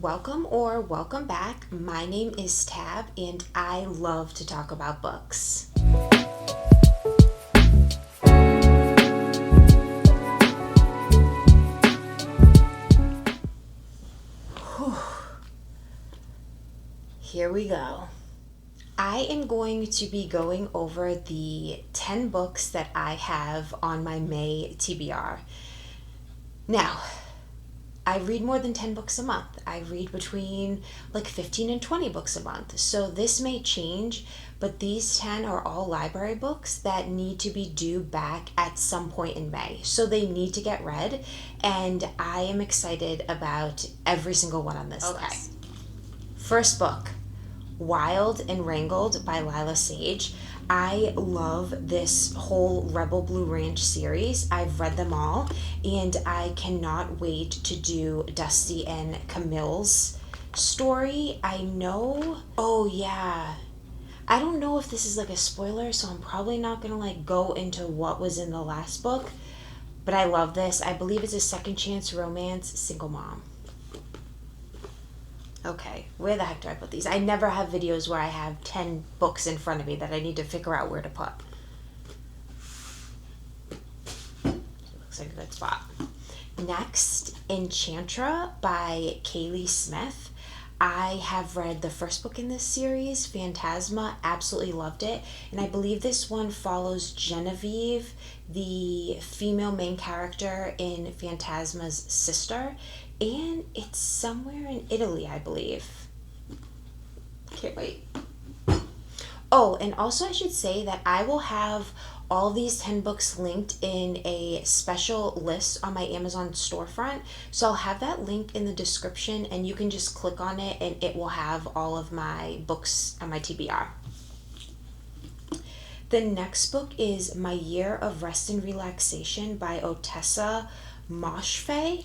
Welcome or welcome back. My name is Tab and I love to talk about books. Whew. Here we go. I am going to be going over the 10 books that I have on my May TBR. Now, I read more than 10 books a month. I read between like 15 and 20 books a month. So this may change, but these 10 are all library books that need to be due back at some point in May. So they need to get read, and I am excited about every single one on this list. First book, Wild and Wrangled by Lila Sage. I love this whole Rebel Blue Ranch series. I've read them all, and I cannot wait to do Dusty and Camille's story. I know. Oh, yeah. I don't know if this is like a spoiler, so I'm probably not going to like go into what was in the last book, but I love this. I believe it's a second chance romance, single mom. Okay, where the heck do I put these? I never have videos where I have 10 books in front of me that I need to figure out where to put. Looks like a good spot. Next, Enchantra by Kaylee Smith. I have read the first book in this series, Phantasma, absolutely loved it. And I believe this one follows Genevieve, the female main character in Phantasma's sister. And it's somewhere in Italy, I believe. Can't wait. Oh, and also I should say that I will have all these 10 books linked in a special list on my Amazon storefront. So I'll have that link in the description, and you can just click on it and it will have all of my books on my TBR. The next book is My Year of Rest and Relaxation by Otessa Moshfegh.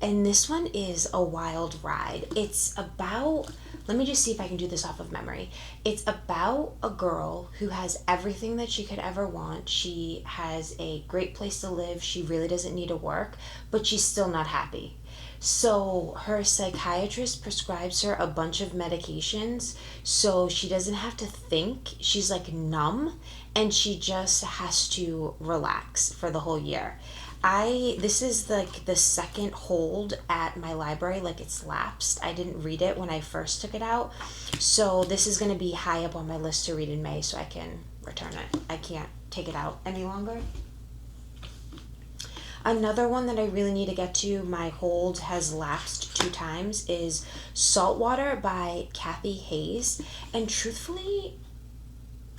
And this one is a wild ride. It's about, let me just see if I can do this off of memory. It's about a girl who has everything that she could ever want. She has a great place to live. She really doesn't need to work, but she's still not happy. So her psychiatrist prescribes her a bunch of medications so she doesn't have to think. She's like numb, and she just has to relax for the whole year. This is like the second hold at my library, like it's lapsed. I didn't read it when I first took it out. So this is going to be high up on my list to read in May so I can return it. I can't take it out any longer. Another one that I really need to get to, my hold has lapsed 2 times, is Saltwater by Kathy Hayes. And truthfully,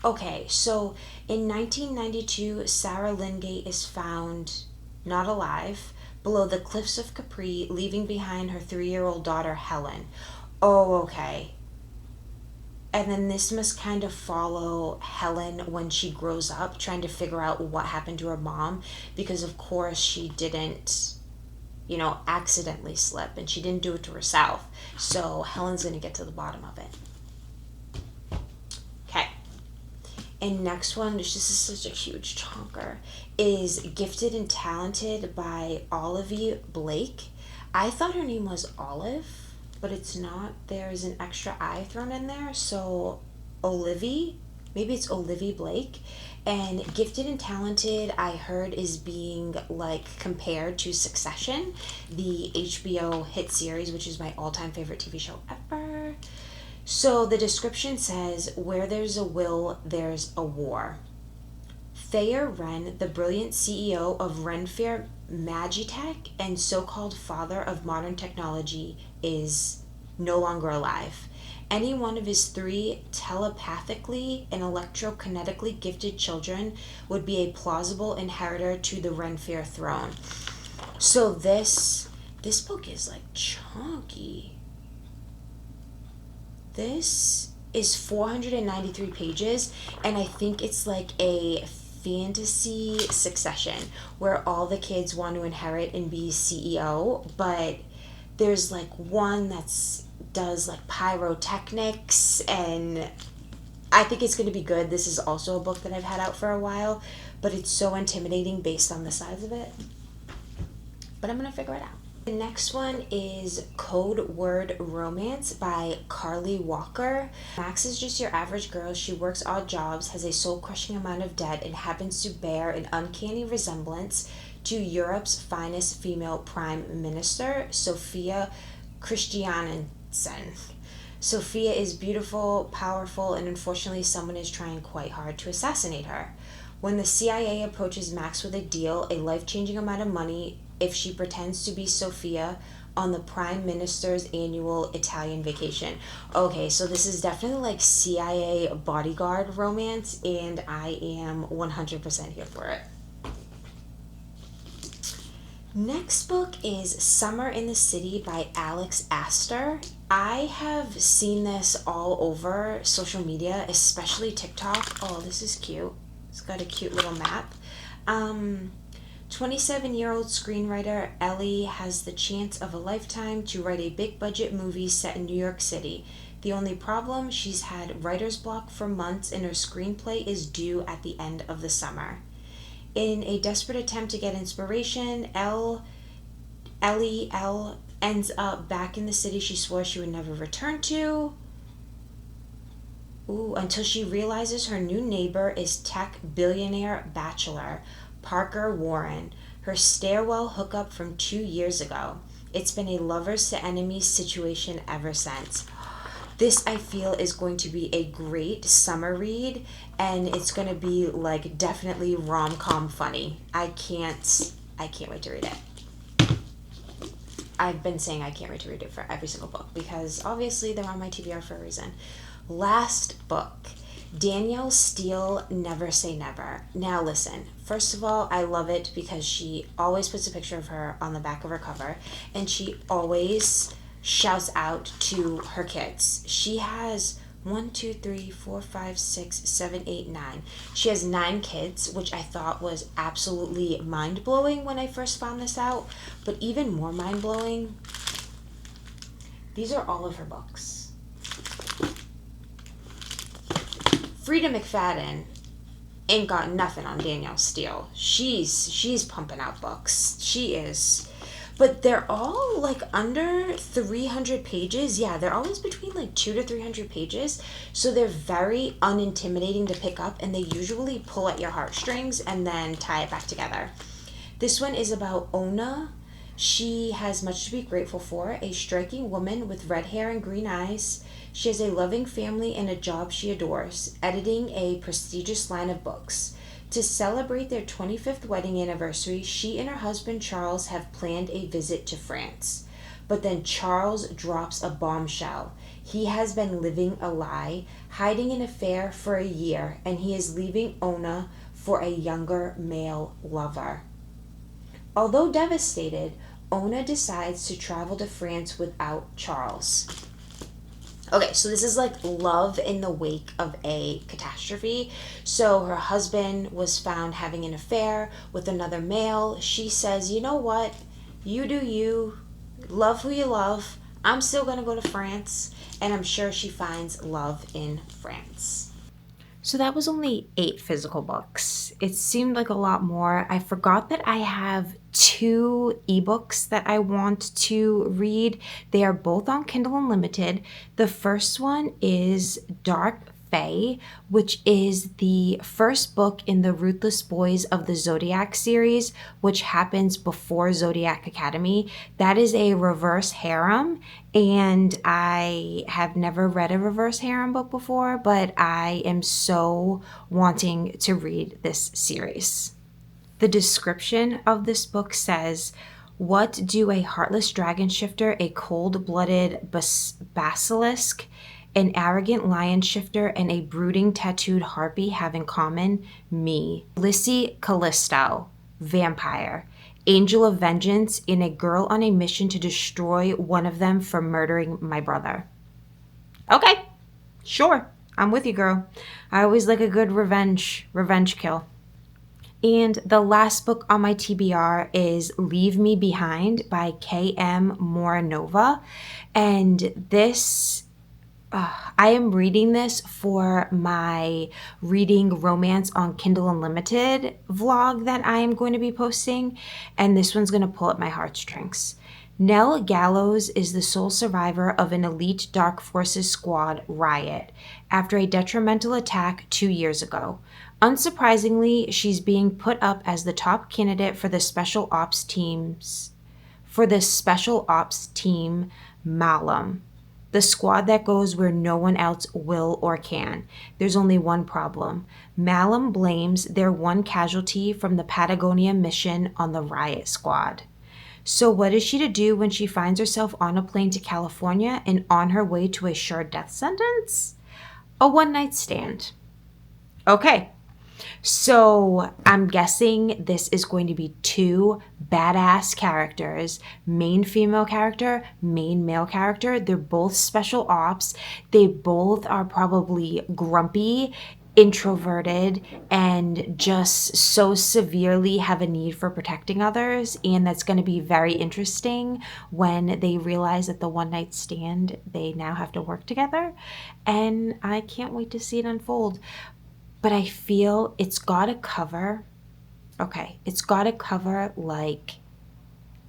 okay, so in 1992, Sarah Lingate is found not alive, below the cliffs of Capri, leaving behind her 3-year-old daughter, Helen. Oh, okay. And then this must kind of follow Helen when she grows up, trying to figure out what happened to her mom, because of course she didn't, accidentally slip, and she didn't do it to herself. So Helen's going to get to the bottom of it. And next one, this is such a huge chonker, is Gifted and Talented by Olivia Blake. I thought her name was Olive, but it's not. There's an extra I thrown in there, so Olivia, maybe it's Olivia Blake. And Gifted and Talented, I heard, is being like compared to Succession, the HBO hit series, which is my all-time favorite TV show ever. So the description says, where there's a will, there's a war. Thayer Wren, the brilliant CEO of Renfair Magitech and so-called father of modern technology, is no longer alive. Any one of his 3 telepathically and electrokinetically gifted children would be a plausible inheritor to the Renfair throne. So this book is like chunky. This is 493 pages, and I think it's like a fantasy Succession where all the kids want to inherit and be CEO, but there's like one does like pyrotechnics, and I think it's going to be good. This is also a book that I've had out for a while, but it's so intimidating based on the size of it. But I'm going to figure it out. The next one is Code Word Romance by Carly Walker. Max is just your average girl. She works odd jobs, has a soul-crushing amount of debt, and happens to bear an uncanny resemblance to Europe's finest female prime minister, Sophia Christiansen. Sophia is beautiful, powerful, and unfortunately someone is trying quite hard to assassinate her. When the CIA approaches Max with a deal, a life-changing amount of money, if she pretends to be Sophia on the Prime Minister's annual Italian vacation. Okay, so this is definitely like CIA bodyguard romance, and I am 100% here for it. Next book is Summer in the City by Alex Astor. I have seen this all over social media, especially TikTok. Oh, this is cute. It's got a cute little map. 27-year-old screenwriter Ellie has the chance of a lifetime to write a big-budget movie set in New York City. The only problem, she's had writer's block for months and her screenplay is due at the end of the summer. In a desperate attempt to get inspiration, Ellie ends up back in the city she swore she would never return to. Until she realizes her new neighbor is tech billionaire bachelor Parker Warren, her stairwell hookup from 2 years ago. It's been a lovers to enemies situation ever since. This, I feel, is going to be a great summer read, and it's going to be like definitely rom-com funny. I can't wait to read it. I've been saying I can't wait to read it for every single book because obviously they're on my TBR for a reason. Last book, Danielle Steele, Never Say Never. Now listen, first of all, I love it because she always puts a picture of her on the back of her cover, and she always shouts out to her kids. She has 1, 2, 3, 4, 5, 6, 7, 8, 9. She has 9 kids, which I thought was absolutely mind-blowing when I first found this out, but even more mind-blowing, these are all of her books. Frida McFadden ain't got nothing on Danielle Steele. She's pumping out books. She is. But they're all like under 300 pages. Yeah, they're always between like 200 to 300 pages. So they're very unintimidating to pick up, and they usually pull at your heartstrings and then tie it back together. This one is about Ona. She has much to be grateful for, a striking woman with red hair and green eyes. She has a loving family and a job she adores, editing a prestigious line of books. To celebrate their 25th wedding anniversary, she and her husband Charles have planned a visit to France. But then Charles drops a bombshell. He has been living a lie, hiding an affair for a year, and he is leaving Ona for a younger male lover. Although devastated, Ona decides to travel to France without Charles. Okay, so this is like love in the wake of a catastrophe. So her husband was found having an affair with another male. She says, you know what? You do you. Love who you love. I'm still going to go to France. And I'm sure she finds love in France. So that was only 8 physical books. It seemed like a lot more. I forgot that I have 2 ebooks that I want to read. They are both on Kindle Unlimited. The first one is Dark Fae, which is the first book in the Ruthless Boys of the Zodiac series, which happens before Zodiac Academy. That is a reverse harem, and I have never read a reverse harem book before, but I am so wanting to read this series. The description of this book says, what do a heartless dragon shifter, a cold-blooded basilisk, an arrogant lion shifter, and a brooding tattooed harpy have in common? Me, Lissy Callisto, vampire, angel of vengeance, and a girl on a mission to destroy one of them for murdering my brother. Okay, sure, I'm with you, girl. I always like a good revenge kill. And the last book on my TBR is Leave Me Behind by K.M. Moranova. And this, I am reading this for my Reading Romance on Kindle Unlimited vlog that I am going to be posting. And this one's going to pull at my heartstrings. Nell Gallows is the sole survivor of an elite Dark Forces squad riot after a detrimental attack 2 years ago. Unsurprisingly, she's being put up as the top candidate for the special ops team Malum, the squad that goes where no one else will or can. There's only one problem. Malum blames their one casualty from the Patagonia mission on the riot squad. So what is she to do when she finds herself on a plane to California and on her way to a sure death sentence? A one-night stand. Okay, so I'm guessing this is going to be two badass characters, main female character, main male character. They're both special ops. They both are probably grumpy, introverted, and just so severely have a need for protecting others. And that's going to be very interesting when they realize that the one night stand, they now have to work together. And I can't wait to see it unfold. But I feel it's got to cover like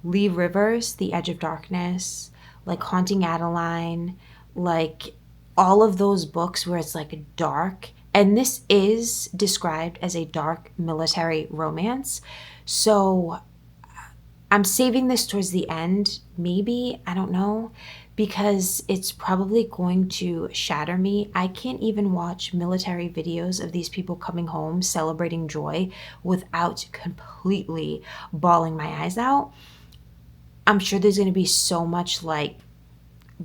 Lee Rivers, The Edge of Darkness, like Haunting Adeline, like all of those books where it's like dark. And this is described as a dark military romance. So I'm saving this towards the end, maybe, I don't know, because it's probably going to shatter me. I can't even watch military videos of these people coming home celebrating joy without completely bawling my eyes out. I'm sure there's going to be so much like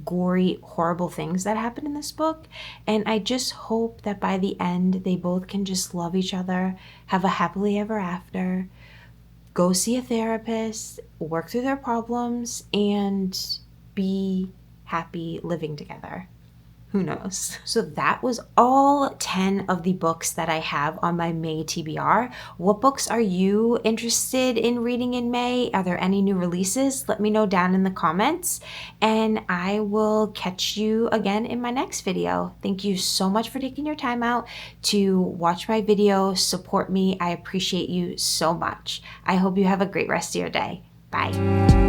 gory, horrible things that happen in this book. And I just hope that by the end, they both can just love each other, have a happily ever after, go see a therapist, work through their problems, and be happy living together. Who knows? So that was all 10 of the books that I have on my May TBR. What books are you interested in reading in May? Are there any new releases? Let me know down in the comments, and I will catch you again in my next video. Thank you so much for taking your time out to watch my video, support me. I appreciate you so much. I hope you have a great rest of your day. Bye.